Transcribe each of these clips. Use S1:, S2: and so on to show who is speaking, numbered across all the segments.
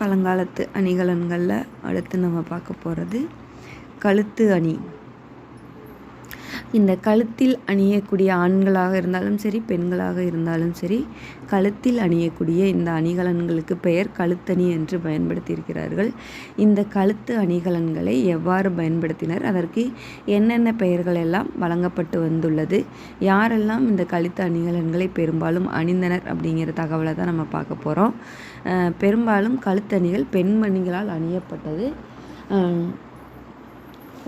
S1: பழங்காலத்து அணிகலன்களில் அடுத்து நம்ம பார்க்க போகிறது கழுத்து அணி. இந்த கழுத்தில் அணியக்கூடிய ஆண்களாக இருந்தாலும் சரி, பெண்களாக இருந்தாலும் சரி, கழுத்தில் அணியக்கூடிய இந்த அணிகலன்களுக்கு பெயர் கழுத்தணி என்று பயன்படுத்தியிருக்கிறார்கள். இந்த கழுத்து அணிகலன்களை எவ்வாறு பயன்படுத்தினர், அதற்கு என்னென்ன பெயர்கள் எல்லாம் வழங்கப்பட்டு வந்துள்ளது, யாரெல்லாம் இந்த கழுத்து அணிகலன்களை பெரும்பாலும் அணிந்தனர் அப்படிங்கிற தகவலை தான் நம்ம பார்க்க போகிறோம். பெரும்பாலும் கழுத்தணிகள் பெண்மணிகளால் அணியப்பட்டது.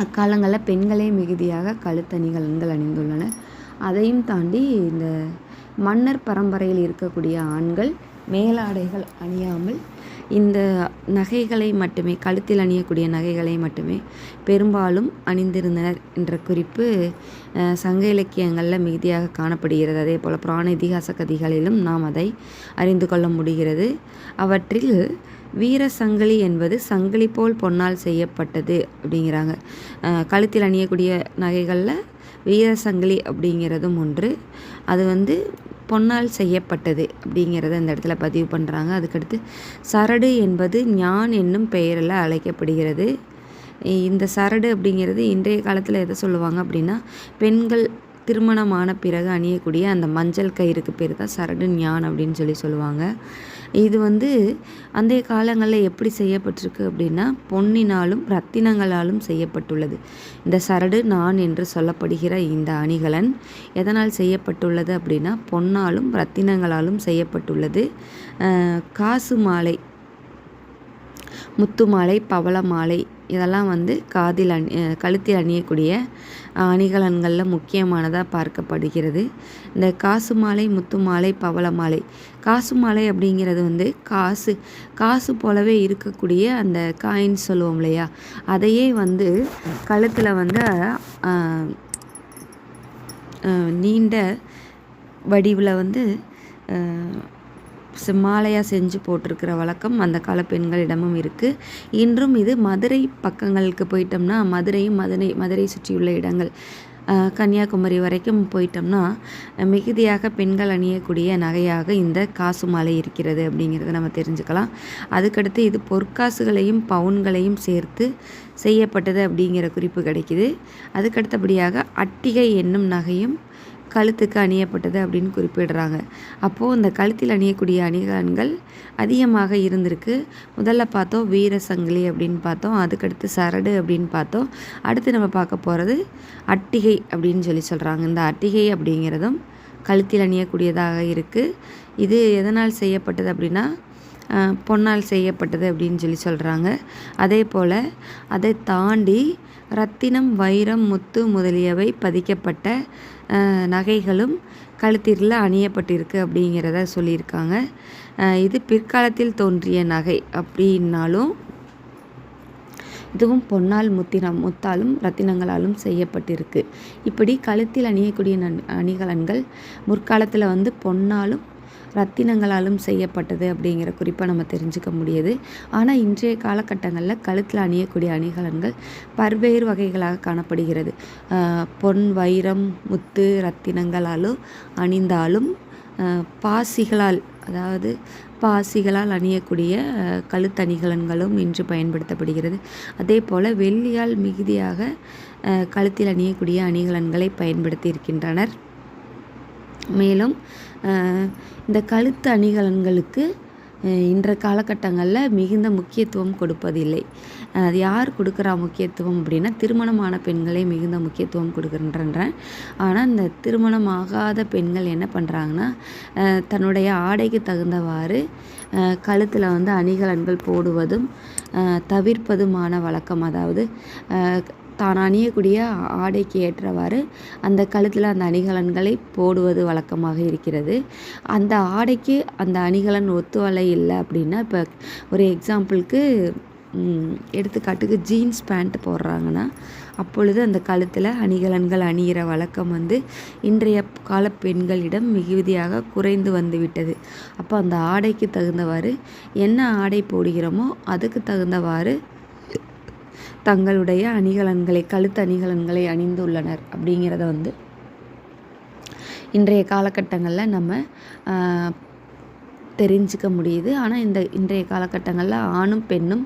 S1: அக்காலங்களில் பெண்களே மிகுதியாக கழுத்தணிகலன்கள் அணிந்துள்ளனர். அதையும் தாண்டி இந்த மன்னர் பரம்பரையில் இருக்கக்கூடிய ஆண்கள் மேலாடைகள் அணியாமல் இந்த நகைகளை மட்டுமே, கழுத்தில் அணியக்கூடிய நகைகளை மட்டுமே பெரும்பாலும் அணிந்திருந்தனர் என்ற குறிப்பு சங்க இலக்கியங்களில் மிகுதியாக காணப்படுகிறது. அதே போல் புராண இதிகாச கதைகளிலும் நாம் அதை அறிந்து கொள்ள முடிகிறது. அவற்றில் வீர சங்கிலி என்பது சங்கிலி போல் பொன்னால் செய்யப்பட்டது அப்படிங்கிறாங்க. கழுத்தில் அணியக்கூடிய நகைகளில் வீர சங்கிலி அப்படிங்கிறதும் ஒன்று. அது பொன்னால் செய்யப்பட்டது அப்படிங்கிறத இந்த இடத்துல பதிவு பண்ணுறாங்க. அதுக்கடுத்து சரடு என்பது ஞான் என்னும் பெயரில் அழைக்கப்படுகிறது. இந்த சரடு அப்படிங்கிறது இன்றைய காலத்தில் எதை சொல்லுவாங்க அப்படின்னா, பெண்கள் திருமணமான பிறகு அணியக்கூடிய அந்த மஞ்சள் கயிறுக்கு பேர் தான் சரடு ஞான் அப்படின்னு சொல்லுவாங்க. இது அந்தைய காலங்களில் எப்படி செய்யப்பட்டிருக்கு அப்படின்னா, பொன்னினாலும் ரத்தினங்களாலும் செய்யப்பட்டுள்ளது. இந்த சரடு ஞான் என்று சொல்லப்படுகிற இந்த அணிகலன் எதனால் செய்யப்பட்டுள்ளது அப்படின்னா, பொன்னாலும் ரத்தினங்களாலும் செய்யப்பட்டுள்ளது. காசு மாலை, முத்து மாலை, பவள மாலை இதெல்லாம் காதில் கழுத்தில் அணியக்கூடிய அணிகலன்களில் முக்கியமானதாக பார்க்கப்படுகிறது. இந்த காசு மாலை, முத்து மாலை, பவள மாலை, காசு மாலை அப்படிங்கிறது காசு போலவே இருக்கக்கூடிய அந்த காயின் சொல்லுவோம் இல்லையா, அதையே கழுத்தில் நீண்ட வடிவில் மாலையாக செஞ்சு போட்டிருக்கிற வழக்கம் அந்த கால பெண்களிடமும் இருக்குது. இன்றும் இது மதுரை பக்கங்களுக்கு போயிட்டோம்னா, மதுரை சுற்றியுள்ள இடங்கள், கன்னியாகுமரி வரைக்கும் போயிட்டோம்னா மிகுதியாக பெண்கள் அணியக்கூடிய நகையாக இந்த காசு மாலை இருக்கிறது அப்படிங்கிறத நம்ம தெரிஞ்சுக்கலாம். அதுக்கடுத்து இது பொற்காசுகளையும் பவுன்களையும் சேர்த்து செய்யப்பட்டது அப்படிங்கிற குறிப்பு கிடைக்குது. அதுக்கடுத்தபடியாக அட்டிகை என்னும் நகையும் கழுத்துக்கு அணியப்பட்டது அப்படின்னு குறிப்பிடுறாங்க. அப்போது இந்த கழுத்தில் அணியக்கூடிய அணிகலன்கள் அதிகமாக இருந்திருக்கு. முதல்ல பார்த்தோம் வீர சங்கிலி அப்படின்னு பார்த்தோம், அதுக்கடுத்து சரடு அப்படின்னு பார்த்தோம். அடுத்து நம்ம பார்க்க போகிறது அட்டிகை அப்படின்னு சொல்கிறாங்க. இந்த அட்டிகை அப்படிங்கிறதும் கழுத்தில் அணியக்கூடியதாக இருக்குது. இது எதனால் செய்யப்பட்டது அப்படின்னா, பொன்னால் செய்யப்பட்டது அப்படின்னு சொல்கிறாங்க. அதே போல் அதை தாண்டி ரத்தினம், வைரம், முத்து முதலியவை பதிக்கப்பட்ட நகைகளும் கழுத்தில் அணியப்பட்டிருக்கு அப்படிங்கிறத சொல்லியிருக்காங்க. இது பிற்காலத்தில் தோன்றிய நகை அப்படின்னாலும் இதுவும் பொன்னால், முத்தாலும் ரத்தினங்களாலும் செய்யப்பட்டிருக்கு. இப்படி கழுத்தில் அணியக்கூடிய அணிகலன்கள் முற்காலத்தில் பொன்னாலும் ரத்தினங்களாலும் செய்யப்பட்டது அப்படிங்கிற குறிப்பை நம்ம தெரிஞ்சுக்க முடியுது. ஆனால் இன்றைய காலகட்டங்களில் கழுத்தில் அணியக்கூடிய அணிகலன்கள் பல்வேறு வகைகளாக காணப்படுகிறது. பொன், வைரம், முத்து, ரத்தினங்களாலும் அணிந்தாலும் பாசிகளால் அணியக்கூடிய கழுத்தணிகலன்களும் இன்று பயன்படுத்தப்படுகிறது. அதே போல் வெள்ளியால் மிகுதியாக கழுத்தில் அணியக்கூடிய அணிகலன்களை பயன்படுத்தி இருக்கின்றனர். மேலும் இந்த கழுத்து அணிகலன்களுக்கு இன்றைய காலகட்டங்களில் மிகுந்த முக்கியத்துவம் கொடுப்பதில்லை. அது யார் கொடுக்குறா முக்கியத்துவம் அப்படின்னா, திருமணமான பெண்களே மிகுந்த முக்கியத்துவம் கொடுக்குறன்றேன். ஆனால் இந்த திருமணம் ஆகாத பெண்கள் என்ன பண்ணுறாங்கன்னா, தன்னுடைய ஆடைக்கு தகுந்தவாறு கழுத்தில் அணிகலன்கள் போடுவதும் தவிர்ப்பதுமான வழக்கம். அதாவது தான் அணியக்கூடிய ஆடைக்கு ஏற்றவாறு அந்த கழுத்தில் அந்த அணிகலன்களை போடுவது வழக்கமாக இருக்கிறது. அந்த ஆடைக்கு அந்த அணிகலன் ஒத்துவலை இல்லை அப்படின்னா, இப்போ ஒரு எக்ஸாம்பிளுக்கு எடுத்துக்காட்டுக்கு ஜீன்ஸ் பேண்ட் போடுறாங்கன்னா, அப்பொழுது அந்த கழுத்தில் அணிகலன்கள் அணிகிற வழக்கம் இன்றைய கால பெண்களிடம் மிகுதியாக குறைந்து வந்துவிட்டது. அப்போ அந்த ஆடைக்கு தகுந்தவாறு என்ன ஆடை போடுகிறோமோ அதுக்கு தகுந்தவாறு தங்களுடைய அணிகலன்களை, கழுத்து அணிகலன்களை அணிந்துள்ளனர் அப்படிங்கிறத இன்றைய காலகட்டங்களில் நம்ம தெரிஞ்சுக்க முடியுது. ஆனால் இன்றைய காலகட்டங்களில் ஆணும் பெண்ணும்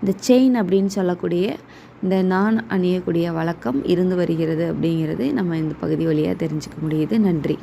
S1: இந்த செயின் அப்படின்னு சொல்லக்கூடிய இந்த நான் அணியக்கூடிய வழக்கம் இருந்து வருகிறது அப்படிங்கிறது நம்ம இந்த பகுதி வழியாக தெரிஞ்சுக்க முடியுது. நன்றி.